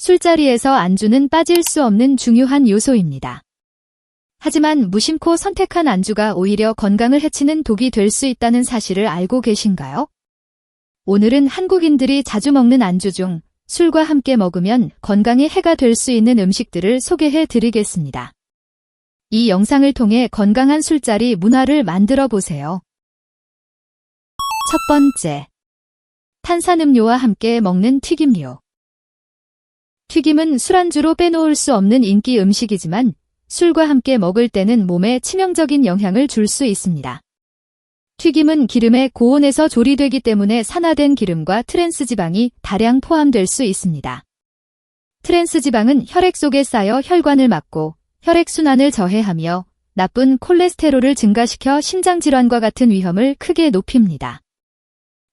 술자리에서 안주는 빠질 수 없는 중요한 요소입니다. 하지만 무심코 선택한 안주가 오히려 건강을 해치는 독이 될 수 있다는 사실을 알고 계신가요? 오늘은 한국인들이 자주 먹는 안주 중 술과 함께 먹으면 건강에 해가 될 수 있는 음식들을 소개해 드리겠습니다. 이 영상을 통해 건강한 술자리 문화를 만들어 보세요. 첫 번째, 탄산음료와 함께 먹는 튀김류. 튀김은 술안주로 빼놓을 수 없는 인기 음식이지만 술과 함께 먹을 때는 몸에 치명적인 영향을 줄 수 있습니다. 튀김은 기름의 고온에서 조리되기 때문에 산화된 기름과 트랜스지방이 다량 포함될 수 있습니다. 트랜스지방은 혈액 속에 쌓여 혈관을 막고 혈액순환을 저해하며 나쁜 콜레스테롤을 증가시켜 심장질환과 같은 위험을 크게 높입니다.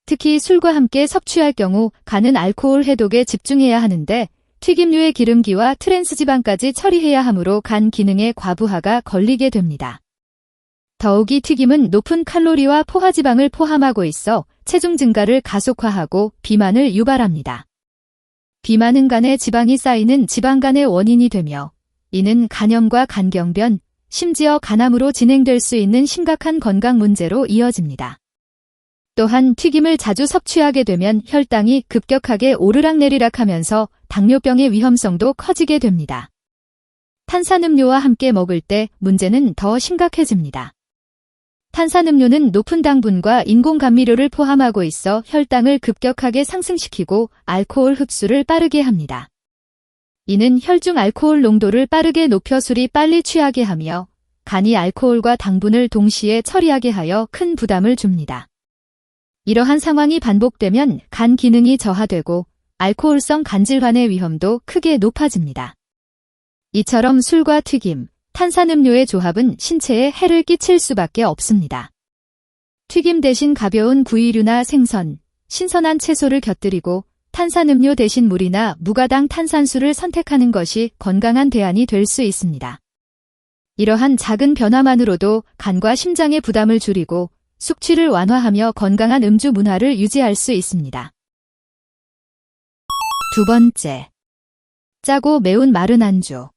특히 술과 함께 섭취할 경우 간은 알코올 해독에 집중해야 하는데 튀김류의 기름기와 트랜스지방까지 처리해야 하므로 간 기능에 과부하가 걸리게 됩니다. 더욱이 튀김은 높은 칼로리와 포화지방을 포함하고 있어 체중 증가를 가속화하고 비만을 유발합니다. 비만은 간에 지방이 쌓이는 지방간의 원인이 되며 이는 간염과 간경변, 심지어 간암으로 진행될 수 있는 심각한 건강 문제로 이어집니다. 또한 튀김을 자주 섭취하게 되면 혈당이 급격하게 오르락내리락하면서 당뇨병의 위험성도 커지게 됩니다. 탄산음료와 함께 먹을 때 문제는 더 심각해집니다. 탄산음료는 높은 당분과 인공감미료를 포함하고 있어 혈당을 급격하게 상승시키고 알코올 흡수를 빠르게 합니다. 이는 혈중 알코올 농도를 빠르게 높여 술이 빨리 취하게 하며 간이 알코올과 당분을 동시에 처리하게 하여 큰 부담을 줍니다. 이러한 상황이 반복되면 간 기능이 저하되고 알코올성 간질환의 위험도 크게 높아집니다. 이처럼 술과 튀김, 탄산음료의 조합은 신체에 해를 끼칠 수밖에 없습니다. 튀김 대신 가벼운 구이류나 생선, 신선한 채소를 곁들이고 탄산음료 대신 물이나 무가당 탄산수를 선택하는 것이 건강한 대안이 될 수 있습니다. 이러한 작은 변화만으로도 간과 심장의 부담을 줄이고 숙취를 완화하며 건강한 음주 문화를 유지할 수 있습니다. 두 번째, 짜고 매운 마른 안주.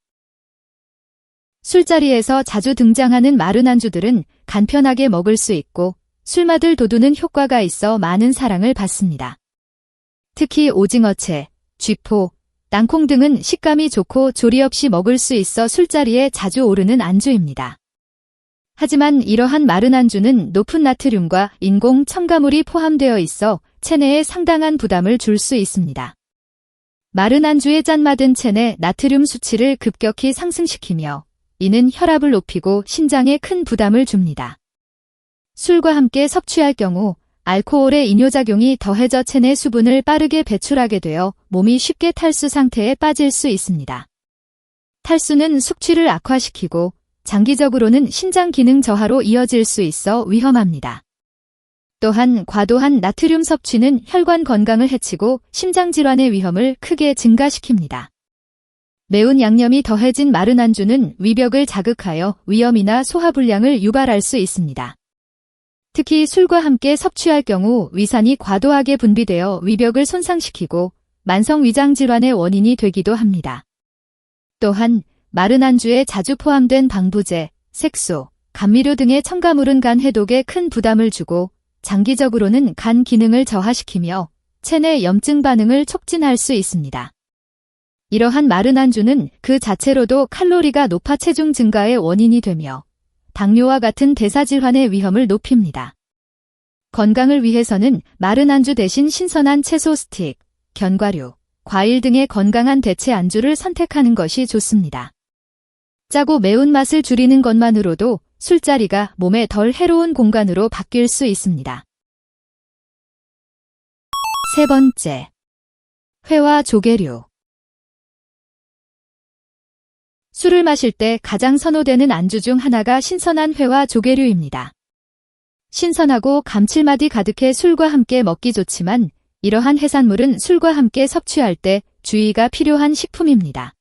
술자리에서 자주 등장하는 마른 안주들은 간편하게 먹을 수 있고 술맛을 돋우는 효과가 있어 많은 사랑을 받습니다. 특히 오징어채, 쥐포, 땅콩 등은 식감이 좋고 조리 없이 먹을 수 있어 술자리에 자주 오르는 안주입니다. 하지만 이러한 마른 안주는 높은 나트륨과 인공 첨가물이 포함되어 있어 체내에 상당한 부담을 줄 수 있습니다. 마른 안주의 짠맛은 체내 나트륨 수치를 급격히 상승시키며 이는 혈압을 높이고 심장에 큰 부담을 줍니다. 술과 함께 섭취할 경우 알코올의 이뇨작용이 더해져 체내 수분을 빠르게 배출하게 되어 몸이 쉽게 탈수 상태에 빠질 수 있습니다. 탈수는 숙취를 악화시키고 장기적으로는 신장 기능 저하로 이어질 수 있어 위험합니다. 또한 과도한 나트륨 섭취는 혈관 건강을 해치고 심장질환의 위험을 크게 증가시킵니다. 매운 양념이 더해진 마른 안주는 위벽을 자극하여 위염이나 소화불량을 유발할 수 있습니다. 특히 술과 함께 섭취할 경우 위산이 과도하게 분비되어 위벽을 손상시키고 만성 위장질환의 원인이 되기도 합니다. 또한 마른 안주에 자주 포함된 방부제, 색소, 감미료 등의 첨가물은 간 해독에 큰 부담을 주고 장기적으로는 간 기능을 저하시키며 체내 염증 반응을 촉진할 수 있습니다. 이러한 마른 안주는 그 자체로도 칼로리가 높아 체중 증가의 원인이 되며 당뇨와 같은 대사질환의 위험을 높입니다. 건강을 위해서는 마른 안주 대신 신선한 채소 스틱, 견과류, 과일 등의 건강한 대체 안주를 선택하는 것이 좋습니다. 짜고 매운맛을 줄이는 것만으로도 술자리가 몸에 덜 해로운 공간으로 바뀔 수 있습니다. 세 번째, 회와 조개류. 술을 마실 때 가장 선호되는 안주 중 하나가 신선한 회와 조개류입니다. 신선하고 감칠맛이 가득해 술과 함께 먹기 좋지만 이러한 해산물은 술과 함께 섭취할 때 주의가 필요한 식품입니다.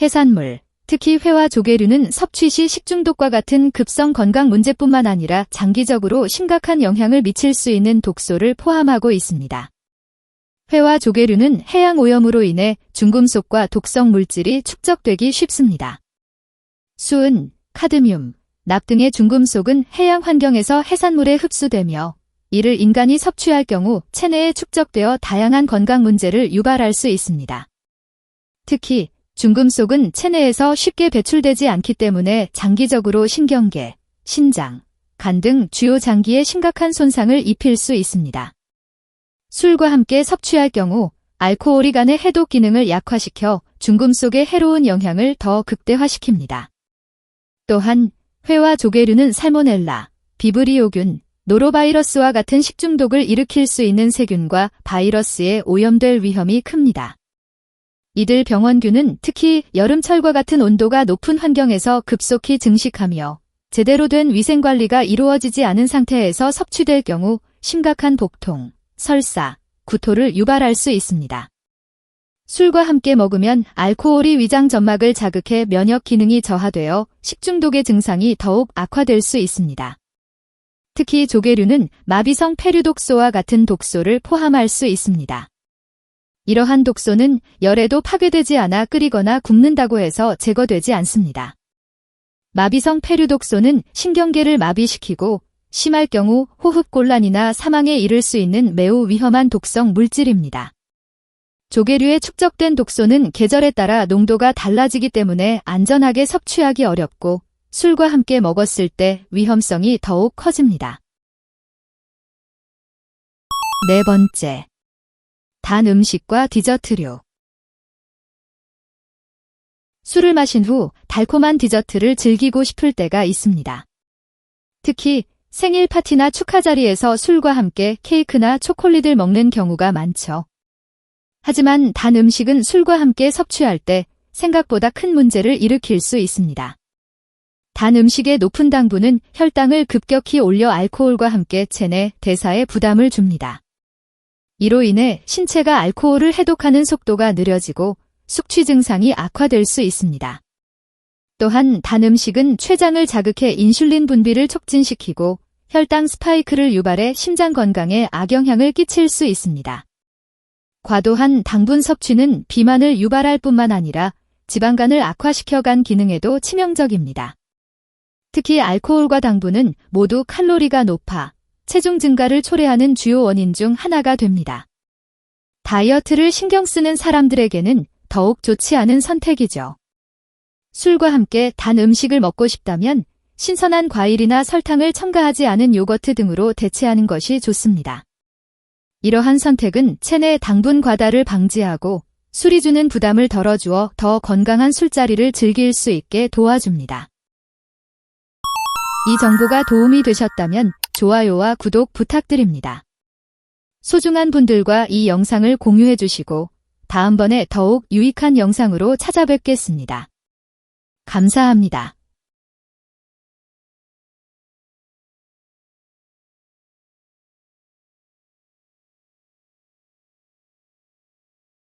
해산물, 특히 회와 조개류는 섭취 시 식중독과 같은 급성 건강 문제뿐만 아니라 장기적으로 심각한 영향을 미칠 수 있는 독소를 포함하고 있습니다. 회와 조개류는 해양 오염으로 인해 중금속과 독성 물질이 축적되기 쉽습니다. 수은, 카드뮴, 납 등의 중금속은 해양 환경에서 해산물에 흡수되며 이를 인간이 섭취할 경우 체내에 축적되어 다양한 건강 문제를 유발할 수 있습니다. 특히 중금속은 체내에서 쉽게 배출되지 않기 때문에 장기적으로 신경계, 신장, 간 등 주요 장기에 심각한 손상을 입힐 수 있습니다. 술과 함께 섭취할 경우 알코올이 간의 해독 기능을 약화시켜 중금속의 해로운 영향을 더 극대화시킵니다. 또한 회와 조개류는 살모넬라, 비브리오균, 노로바이러스와 같은 식중독을 일으킬 수 있는 세균과 바이러스에 오염될 위험이 큽니다. 이들 병원균은 특히 여름철과 같은 온도가 높은 환경에서 급속히 증식하며 제대로 된 위생관리가 이루어지지 않은 상태에서 섭취될 경우 심각한 복통, 설사, 구토를 유발할 수 있습니다. 술과 함께 먹으면 알코올이 위장 점막을 자극해 면역 기능이 저하되어 식중독의 증상이 더욱 악화될 수 있습니다. 특히 조개류는 마비성 페류독소와 같은 독소를 포함할 수 있습니다. 이러한 독소는 열에도 파괴되지 않아 끓이거나 굽는다고 해서 제거되지 않습니다. 마비성 페류독소는 신경계를 마비시키고 심할 경우 호흡곤란이나 사망에 이를 수 있는 매우 위험한 독성 물질입니다. 조개류에 축적된 독소는 계절에 따라 농도가 달라지기 때문에 안전하게 섭취하기 어렵고 술과 함께 먹었을 때 위험성이 더욱 커집니다. 네 번째, 단 음식과 디저트류. 술을 마신 후 달콤한 디저트를 즐기고 싶을 때가 있습니다. 특히 생일 파티나 축하 자리에서 술과 함께 케이크나 초콜릿을 먹는 경우가 많죠. 하지만 단 음식은 술과 함께 섭취할 때 생각보다 큰 문제를 일으킬 수 있습니다. 단 음식의 높은 당분은 혈당을 급격히 올려 알코올과 함께 체내 대사에 부담을 줍니다. 이로 인해 신체가 알코올을 해독하는 속도가 느려지고 숙취 증상이 악화될 수 있습니다. 또한 단 음식은 췌장을 자극해 인슐린 분비를 촉진시키고 혈당 스파이크를 유발해 심장 건강에 악영향을 끼칠 수 있습니다. 과도한 당분 섭취는 비만을 유발할 뿐만 아니라 지방간을 악화시켜 간 기능에도 치명적입니다. 특히 알코올과 당분은 모두 칼로리가 높아 체중 증가를 초래하는 주요 원인 중 하나가 됩니다. 다이어트를 신경 쓰는 사람들에게는 더욱 좋지 않은 선택이죠. 술과 함께 단 음식을 먹고 싶다면 신선한 과일이나 설탕을 첨가하지 않은 요거트 등으로 대체하는 것이 좋습니다. 이러한 선택은 체내 당분 과다를 방지하고 술이 주는 부담을 덜어주어 더 건강한 술자리를 즐길 수 있게 도와줍니다. 이 정보가 도움이 되셨다면 좋아요와 구독 부탁드립니다. 소중한 분들과 이 영상을 공유해 주시고 다음번에 더욱 유익한 영상으로 찾아뵙겠습니다. 감사합니다.